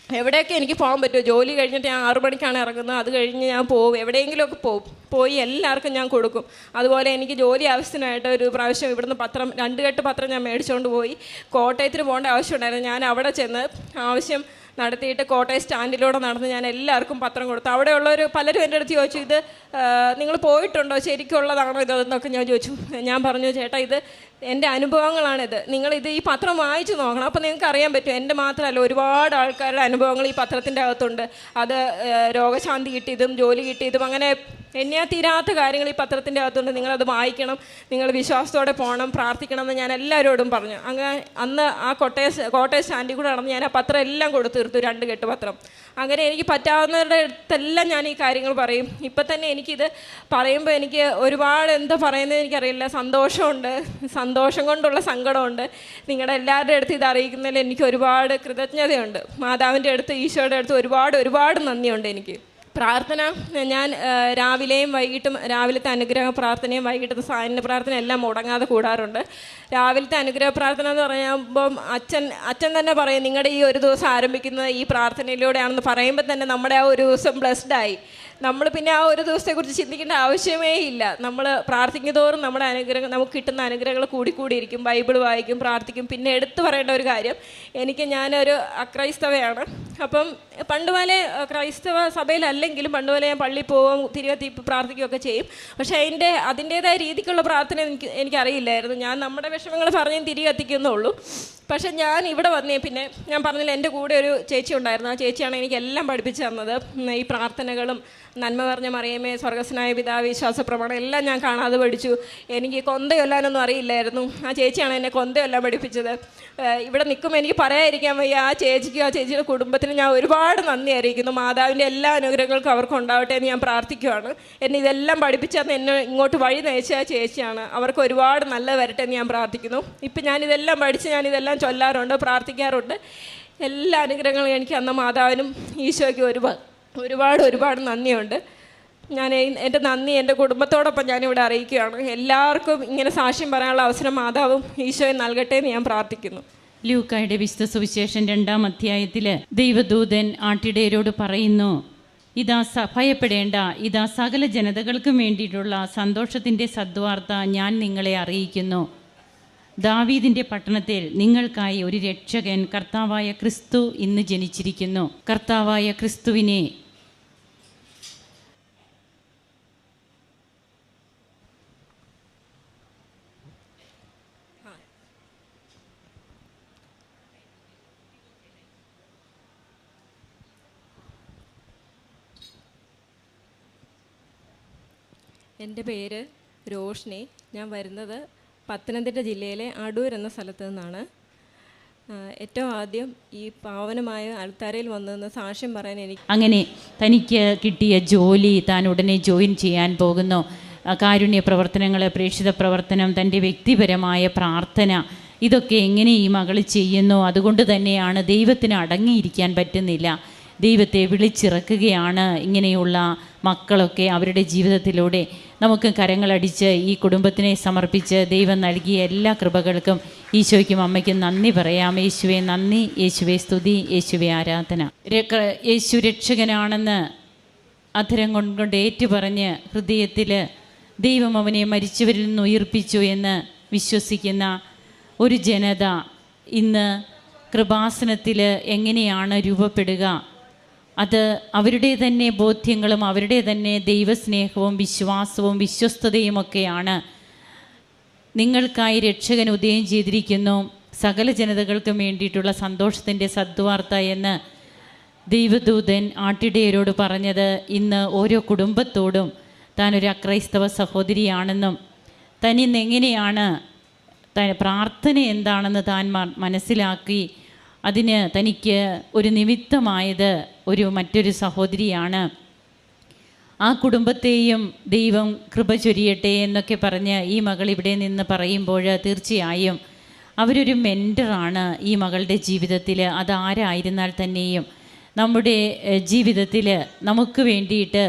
എവിടെയൊക്കെ എനിക്ക് പോകാൻ പറ്റുമോ. ജോലി കഴിഞ്ഞിട്ട് ഞാൻ 6 മണിക്കാണ് ഇറങ്ങുന്നത്. അത് കഴിഞ്ഞ് ഞാൻ പോകും, എവിടെയെങ്കിലുമൊക്കെ പോയി എല്ലാവർക്കും ഞാൻ കൊടുക്കും. അതുപോലെ എനിക്ക് ജോലി ആവശ്യത്തിനായിട്ട് ഒരു പ്രാവശ്യം ഇവിടുന്ന് 2 കെട്ട് പത്രം ഞാൻ മേടിച്ചുകൊണ്ട് പോയി കോട്ടയത്തിന് പോകേണ്ട ആവശ്യമുണ്ടായിരുന്നു. ഞാൻ അവിടെ ചെന്ന് ആവശ്യം നടത്തിയിട്ട് കോട്ടയം സ്റ്റാൻഡിലൂടെ നടന്ന് ഞാൻ എല്ലാവർക്കും പത്രം കൊടുത്തു. അവിടെയുള്ളവർ പലരും എൻ്റെ അടുത്ത് ചോദിച്ചു, ഇത് നിങ്ങൾ പോയിട്ടുണ്ടോ, ശരിക്കുള്ളതാണോ ഇതെന്നൊക്കെ ഞാൻ ചോദിച്ചു. ഞാൻ പറഞ്ഞു, ചേട്ടാ ഇത് എൻ്റെ അനുഭവങ്ങളാണിത്. നിങ്ങളിത് ഈ പത്രം വായിച്ചു നോക്കണം. അപ്പോൾ നിങ്ങൾക്ക് അറിയാൻ പറ്റും. എൻ്റെ മാത്രമല്ല, ഒരുപാട് ആൾക്കാരുടെ അനുഭവങ്ങൾ ഈ പത്രത്തിൻ്റെ അകത്തുണ്ട്. അത് രോഗശാന്തി കിട്ടിയതും ജോലി കിട്ടിയതും അങ്ങനെ എന്നെയാ തീരാത്ത കാര്യങ്ങൾ ഈ പത്രത്തിൻ്റെ അകത്തുണ്ട്. നിങ്ങളത് വായിക്കണം, നിങ്ങൾ വിശ്വാസത്തോടെ പോകണം, പ്രാർത്ഥിക്കണം എന്ന് ഞാൻ എല്ലാവരോടും പറഞ്ഞു. അങ്ങനെ അന്ന് ആ കോട്ടയം സ്റ്റാൻഡിൽ കൂടെ നടന്ന് ഞാൻ ആ പത്രം എല്ലാം കൊടുത്തു തീർത്തു, 2 കെട്ട് പത്രം. അങ്ങനെ എനിക്ക് പറ്റാവുന്നവരുടെ അടുത്തെല്ലാം ഞാൻ ഈ കാര്യങ്ങൾ പറയും. ഇപ്പം തന്നെ എനിക്കിത് പറയുമ്പോൾ എനിക്ക് ഒരുപാട് എന്താ പറയുന്നത് എനിക്കറിയില്ല. സന്തോഷം കൊണ്ടുള്ള സങ്കടമുണ്ട്. നിങ്ങളുടെ എല്ലാവരുടെ അടുത്ത് ഇത് അറിയിക്കുന്നതിൽ എനിക്ക് ഒരുപാട് കൃതജ്ഞതയുണ്ട്. മാതാവിൻ്റെ അടുത്ത്, ഈശോയുടെ അടുത്ത് ഒരുപാട് നന്ദിയുണ്ട് എനിക്ക്. പ്രാർത്ഥന ഞാൻ രാവിലെയും വൈകിട്ടും, രാവിലത്തെ അനുഗ്രഹ പ്രാർത്ഥനയും വൈകിട്ടത്തെ സായന പ്രാർത്ഥന എല്ലാം മുടങ്ങാതെ കൂടാറുണ്ട്. രാവിലത്തെ അനുഗ്രഹ പ്രാർത്ഥന എന്ന് പറയുമ്പം അച്ഛൻ തന്നെ പറയും, നിങ്ങളുടെ ഈ ഒരു ദിവസം ആരംഭിക്കുന്നത് ഈ പ്രാർത്ഥനയിലൂടെയാണെന്ന് പറയുമ്പോൾ തന്നെ നമ്മുടെ ആ ഒരു ദിവസം ബ്ലെസ്ഡായി. നമ്മൾ പിന്നെ ആ ഒരു ദിവസത്തെക്കുറിച്ച് ചിന്തിക്കേണ്ട ആവശ്യമേ ഇല്ല. നമ്മൾ പ്രാർത്ഥിക്കുന്നതോറും നമ്മുടെ നമുക്ക് കിട്ടുന്ന അനുഗ്രഹങ്ങൾ കൂടിയിരിക്കും. ബൈബിൾ വായിക്കും, പ്രാർത്ഥിക്കും. പിന്നെ എടുത്തു പറയേണ്ട ഒരു കാര്യം, ഞാനൊരു അക്രൈസ്തവയാണ്. അപ്പം പണ്ടുപോലെ ക്രൈസ്തവ സഭയിലല്ലെങ്കിലും പണ്ടുപോലെ ഞാൻ പള്ളിയിൽ പോവും, തിരികെ പ്രാർത്ഥിക്കുകയൊക്കെ ചെയ്യും. പക്ഷേ അതിൻ്റേതായ രീതിക്കുള്ള പ്രാർത്ഥന എനിക്കറിയില്ലായിരുന്നു. ഞാൻ നമ്മുടെ വിഷമങ്ങൾ പറഞ്ഞ് തിരികെ എത്തിക്കുന്നുള്ളൂ. പക്ഷെ ഞാൻ ഇവിടെ വന്നേ പിന്നെ ഞാൻ പറഞ്ഞില്ല, എൻ്റെ കൂടെ ഒരു ചേച്ചി ഉണ്ടായിരുന്നു. ആ ചേച്ചിയാണ് എനിക്കെല്ലാം പഠിപ്പിച്ചു തന്നത്. ഈ പ്രാർത്ഥനകളും നന്മ പറഞ്ഞ മറിയമേ, സ്വർഗസ്നായ പിതാവേ, വിശ്വാസ പ്രമാണം എല്ലാം ഞാൻ കാണാതെ പഠിച്ചു. എനിക്ക് കൊന്തയൊല്ലാനൊന്നും അറിയില്ലായിരുന്നു. ആ ചേച്ചിയാണ് എന്നെ കൊന്തയൊല്ലാം പഠിപ്പിച്ചത്. ഇവിടെ നിൽക്കുമ്പോൾ എനിക്ക് പറയാതിരിക്കാൻ വയ്യ. ആ ചേച്ചിക്കും ആ ചേച്ചിയുടെ കുടുംബത്തിനും ഞാൻ ഒരുപാട് നന്ദി അറിയിക്കുന്നു. മാതാവിൻ്റെ എല്ലാ അനുഗ്രഹങ്ങൾക്കും അവർക്ക് ഉണ്ടാവട്ടെ എന്ന് ഞാൻ പ്രാർത്ഥിക്കുകയാണ്. എന്നെ ഇതെല്ലാം പഠിപ്പിച്ചതെന്ന് എന്നെ ഇങ്ങോട്ട് വഴി നയിച്ച ആ ചേച്ചിയാണ്. അവർക്ക് ഒരുപാട് നല്ല വരട്ടെ എന്ന് ഞാൻ പ്രാർത്ഥിക്കുന്നു. ഇപ്പം ഞാനിതെല്ലാം പഠിച്ച് ഞാനിതെല്ലാം ചൊല്ലാറുണ്ട്, പ്രാർത്ഥിക്കാറുണ്ട്. എല്ലാ അനുഗ്രഹങ്ങളും എനിക്ക് അന്ന് മാതാവിനും ഈശോയ്ക്കും ഒരുപാട് നന്ദിയുണ്ട്. ഞാൻ എൻ്റെ നന്ദി എൻ്റെ കുടുംബത്തോടൊപ്പം ഞാനിവിടെ അറിയിക്കുകയാണ്. എല്ലാവർക്കും ഇങ്ങനെ സാക്ഷ്യം പറയാനുള്ള അവസരം മാതാവും ഈശോയും നൽകട്ടെ എന്ന് ഞാൻ പ്രാർത്ഥിക്കുന്നു. ലൂക്കായുടെ വിശുദ്ധ സുവിശേഷം 2-ാം അധ്യായത്തിൽ ദൈവദൂതൻ ആട്ടിടയരോട് പറയുന്നു, ഭയപ്പെടേണ്ട, ഇതാ സകല ജനതകൾക്കും വേണ്ടിയിട്ടുള്ള സന്തോഷത്തിൻ്റെ സദ്വാർത്ത ഞാൻ നിങ്ങളെ അറിയിക്കുന്നു. ദാവീദിൻ്റെ പട്ടണത്തിൽ നിങ്ങൾക്കായി ഒരു രക്ഷകൻ, കർത്താവായ ക്രിസ്തു ഇന്ന് ജനിച്ചിരിക്കുന്നു. കർത്താവായ ക്രിസ്തുവിനെ എൻ്റെ പേര് രോഷ്നി. ഞാൻ വരുന്നത് പത്തനംതിട്ട ജില്ലയിലെ അടൂർ എന്ന സ്ഥലത്തു നിന്നാണ്. ഏറ്റവും ആദ്യം ഈ പാവനമായ അൾത്താരയിൽ വന്നതെന്ന് സാക്ഷ്യം പറയാൻ അങ്ങനെ തനിക്ക് കിട്ടിയ ജോലി താൻ ഉടനെ ജോയിൻ ചെയ്യാൻ പോകുന്നു. കാരുണ്യ പ്രവർത്തനങ്ങൾ, പ്രേക്ഷിത പ്രവർത്തനം, തൻ്റെ വ്യക്തിപരമായ പ്രാർത്ഥന, ഇതൊക്കെ എങ്ങനെ ഈ മകൾ ചെയ്യുന്നു. അതുകൊണ്ട് തന്നെയാണ് ദൈവത്തിന് അടങ്ങിയിരിക്കാൻ പറ്റുന്നില്ല. ദൈവത്തെ വിളിച്ചിറക്കുകയാണ് ഇങ്ങനെയുള്ള മക്കളൊക്കെ അവരുടെ ജീവിതത്തിലൂടെ. നമുക്ക് കരങ്ങളടിച്ച് ഈ കുടുംബത്തിനെ സമർപ്പിച്ച് ദൈവം നൽകിയ എല്ലാ കൃപകൾക്കും ഈശോയ്ക്കും അമ്മയ്ക്കും നന്ദി പറയാം. യേശുവെ നന്ദി, യേശുവെ സ്തുതി, യേശുവെ ആരാധന. യേശു രക്ഷകനാണെന്ന് അധരം കൊണ്ട് ഏറ്റുപറഞ്ഞ് ഹൃദയത്തിൽ ദൈവം അവനെ മരിച്ചവരിൽ നിന്ന് ഉയർപ്പിച്ചു എന്ന് വിശ്വസിക്കുന്ന ഒരു ജനത ഇന്ന് കൃപാസനത്തിൽ എങ്ങനെയാണ് രൂപപ്പെടുക? അത് അവരുടെ തന്നെ ബോധ്യങ്ങളും അവരുടെ തന്നെ ദൈവസ്നേഹവും വിശ്വാസവും വിശ്വസ്തതയുമൊക്കെയാണ്. നിങ്ങൾക്കായി രക്ഷകൻ ഉദയം ചെയ്തിരിക്കുന്നു. സകല ജനതകൾക്കും വേണ്ടിയിട്ടുള്ള സന്തോഷത്തിൻ്റെ സദ്വാർത്ത എന്ന് ദൈവദൂതൻ ആട്ടിടയരോട് പറഞ്ഞത് ഇന്ന് ഓരോ കുടുംബത്തോടും താനൊരു അക്രൈസ്തവ സഹോദരിയാണെന്നും തനിന്ന് എങ്ങനെയാണ് പ്രാർത്ഥന എന്താണെന്ന് താൻ മനസ്സിലാക്കി അതിന് തനിക്ക് ഒരു നിമിത്തമായത് മറ്റൊരു സഹോദരിയാണ്. ആ കുടുംബത്തെയും ദൈവം കൃപ ചൊരിയട്ടെ എന്നൊക്കെ പറഞ്ഞ് ഈ മകൾ ഇവിടെ നിന്ന് പറയുമ്പോൾ തീർച്ചയായും അവരൊരു മെൻറ്ററാണ് ഈ മകളുടെ ജീവിതത്തിൽ. അതാരായിരുന്നാൽ തന്നെയും നമ്മുടെ ജീവിതത്തിൽ നമുക്ക് വേണ്ടിയിട്ട്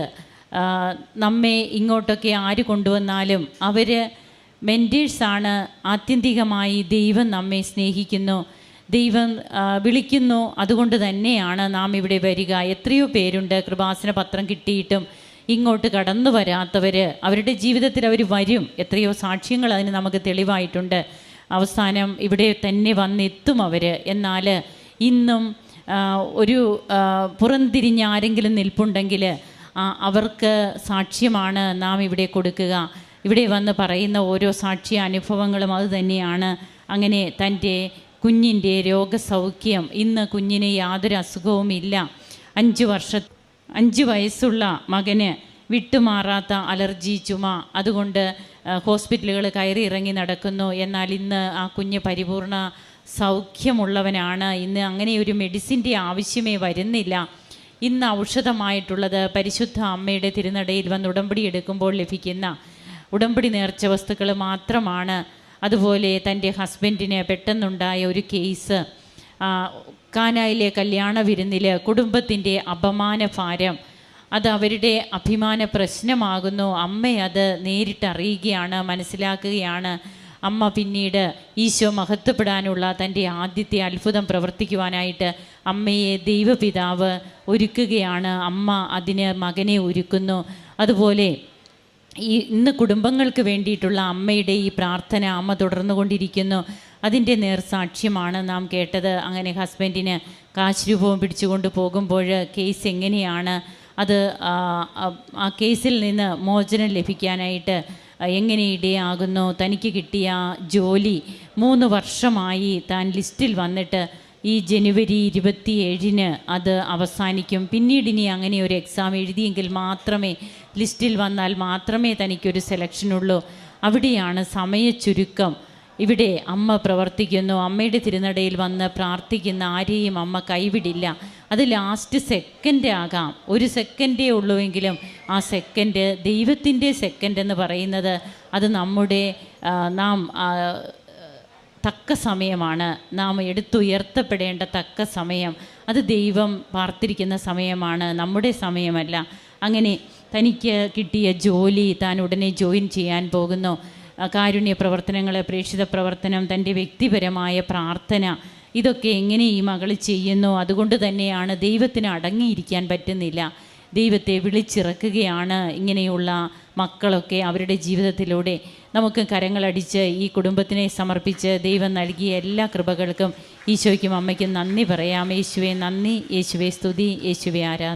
നമ്മെ ഇങ്ങോട്ടൊക്കെ ആര് കൊണ്ടുവന്നാലും അവർ മെൻറ്റേഴ്സാണ്. ആത്യന്തികമായി ദൈവം നമ്മെ സ്നേഹിക്കുന്നു, ദൈവം വിളിക്കുന്നു. അതുകൊണ്ട് തന്നെയാണ് നാം ഇവിടെ വരിക. എത്രയോ പേരുണ്ട് കൃപാസന പത്രം കിട്ടിയിട്ടും ഇങ്ങോട്ട് കടന്നു വരാത്തവർ. അവരുടെ ജീവിതത്തിൽ അവർ വരും. എത്രയോ സാക്ഷ്യങ്ങൾ അതിന് നമുക്ക് തെളിവായിട്ടുണ്ട്. അവസാനം ഇവിടെ തന്നെ വന്നെത്തും അവർ. എന്നാൽ ഇന്നും ഒരു പുറംതിരിഞ്ഞ ആരെങ്കിലും നിൽപ്പുണ്ടെങ്കിൽ അവർക്ക് സാക്ഷ്യമാണ് നാം ഇവിടെ കൊടുക്കുക. ഇവിടെ വന്ന് പറയുന്ന ഓരോ സാക്ഷ്യ അനുഭവങ്ങളും അത് തന്നെയാണ്. അങ്ങനെ തൻ്റെ കുഞ്ഞിൻ്റെ രോഗസൗഖ്യം, ഇന്ന് കുഞ്ഞിന് യാതൊരു അസുഖവുമില്ല. 5 വയസ്സുള്ള മകന് വിട്ടുമാറാത്ത അലർജി, ചുമ. അതുകൊണ്ട് ഹോസ്പിറ്റലുകൾ കയറി ഇറങ്ങി നടക്കുന്നു. എന്നാൽ ഇന്ന് ആ കുഞ്ഞ് പരിപൂർണ സൗഖ്യമുള്ളവനാണ്. ഇന്ന് അങ്ങനെ ഒരു മെഡിസിൻ്റെ ആവശ്യമേ വരുന്നില്ല. ഇന്ന് ഔഷധമായിട്ടുള്ളത് പരിശുദ്ധ അമ്മയുടെ തിരുനടയിൽ വന്ന് ഉടമ്പടി എടുക്കുമ്പോൾ ലഭിക്കുന്ന ഉടമ്പടി നേർച്ച വസ്തുക്കൾ മാത്രമാണ്. അതുപോലെ തൻ്റെ ഹസ്ബൻഡിന് പെട്ടെന്നുണ്ടായ ഒരു കേസ്, കാനായിലെ കല്യാണ വിരുന്നിൽ കുടുംബത്തിൻ്റെ അപമാന ഭാരം, അത് അവരുടെ അഭിമാന പ്രശ്നമാകുന്നു. അമ്മ അത് നേരിട്ടറിയുകയാണ്, മനസ്സിലാക്കുകയാണ്. അമ്മ പിന്നീട് ഈശോ മഹത്വപ്പെടാനുള്ള തൻ്റെ ആദ്യത്തെ അത്ഭുതം പ്രവർത്തിക്കുവാനായിട്ട് അമ്മയെ ദൈവപിതാവ് ഒരുക്കുകയാണ്. അമ്മ അതിന് മകനെ ഒരുക്കുന്നു. അതുപോലെ ഇന്ന് കുടുംബങ്ങൾക്ക് വേണ്ടിയിട്ടുള്ള അമ്മയുടെ ഈ പ്രാർത്ഥന അമ്മ തുടർന്നു കൊണ്ടിരിക്കുന്നു. അതിൻ്റെ നേർസാക്ഷ്യമാണ് നാം കേട്ടത്. അങ്ങനെ ഹസ്ബൻഡിന് കാശ് രൂപവും പിടിച്ചുകൊണ്ട് പോകുമ്പോൾ കേസ് എങ്ങനെയാണ്, അത് ആ കേസിൽ നിന്ന് മോചനം ലഭിക്കാനായിട്ട് എങ്ങനെ ഇടയാകുന്നു. തനിക്ക് കിട്ടിയ ജോലി 3 വർഷമായി താൻ ലിസ്റ്റിൽ വന്നിട്ട് ഈ ജനുവരി 27 അത് അവസാനിക്കും. പിന്നീട് ഇനി അങ്ങനെ ഒരു എക്സാം എഴുതിയെങ്കിൽ മാത്രമേ, ലിസ്റ്റിൽ വന്നാൽ മാത്രമേ തനിക്കൊരു സെലക്ഷനുള്ളൂ. അവിടെയാണ് സമയച്ചുരുക്കം. ഇവിടെ അമ്മ പ്രവർത്തിക്കുന്നു. അമ്മയുടെ തിരുനടയിൽ വന്ന് പ്രാർത്ഥിക്കുന്ന ആരെയും അമ്മ കൈവിടില്ല. അത് ലാസ്റ്റ് സെക്കൻഡ് ആകാം, 1 സെക്കൻഡേ ഉള്ളുവെങ്കിലും ആ സെക്കൻഡ് ദൈവത്തിൻ്റെ സെക്കൻഡ് എന്ന് പറയുന്നത് അത് നമ്മുടെ നാം തക്ക സമയമാണ്. നാം എടുത്തുയർത്തപ്പെടേണ്ട തക്ക സമയം അത് ദൈവം പാർത്തിരിക്കുന്ന സമയമാണ്, നമ്മുടെ സമയമല്ല. അങ്ങനെ തനിക്ക് കിട്ടിയ ജോലി താൻ ഉടനെ ജോയിൻ ചെയ്യാൻ പോകുന്നു. കാരുണ്യ പ്രവർത്തനങ്ങൾ, പ്രേക്ഷിത പ്രവർത്തനം, തൻ്റെ വ്യക്തിപരമായ പ്രാർത്ഥന, ഇതൊക്കെ എങ്ങനെ ഈ മകൾ ചെയ്യുന്നു. അതുകൊണ്ട് തന്നെയാണ് ദൈവത്തിന് അടങ്ങിയിരിക്കാൻ പറ്റുന്നില്ല. ദൈവത്തെ വിളിച്ചിറക്കുകയാണ് ഇങ്ങനെയുള്ള മക്കളൊക്കെ അവരുടെ ജീവിതത്തിലൂടെ. നമുക്ക് കരങ്ങളടിച്ച് ഈ കുടുംബത്തിനെ സമർപ്പിച്ച് ദൈവം നൽകിയ എല്ലാ കൃപകൾക്കും ഈശോയ്ക്കും അമ്മയ്ക്കും നന്ദി പറയാം. യേശുവേ നന്ദി, യേശുവേ സ്തുതി, യേശുവേ ആരാധന.